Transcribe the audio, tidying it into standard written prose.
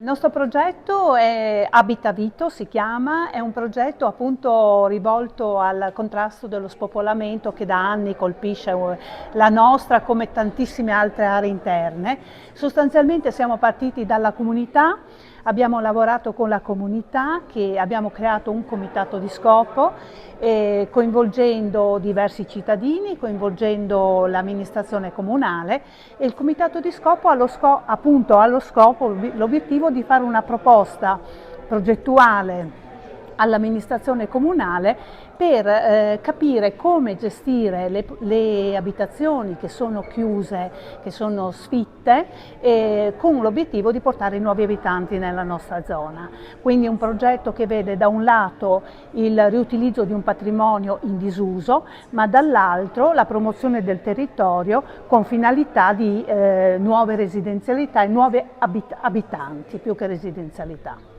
Il nostro progetto è Abitavito, si chiama, è un progetto appunto rivolto al contrasto dello spopolamento che da anni colpisce la nostra come tantissime altre aree interne. Sostanzialmente siamo partiti dalla comunità, abbiamo lavorato con la comunità, che abbiamo creato un comitato di scopo coinvolgendo diversi cittadini, coinvolgendo l'amministrazione comunale, e il comitato di scopo ha lo scopo, l'obiettivo di fare una proposta progettuale all'amministrazione comunale per capire come gestire le abitazioni che sono chiuse, che sono sfitte, con l'obiettivo di portare i nuovi abitanti nella nostra zona. Quindi un progetto che vede da un lato il riutilizzo di un patrimonio in disuso, ma dall'altro la promozione del territorio con finalità di nuove residenzialità e nuovi abitanti più che residenzialità.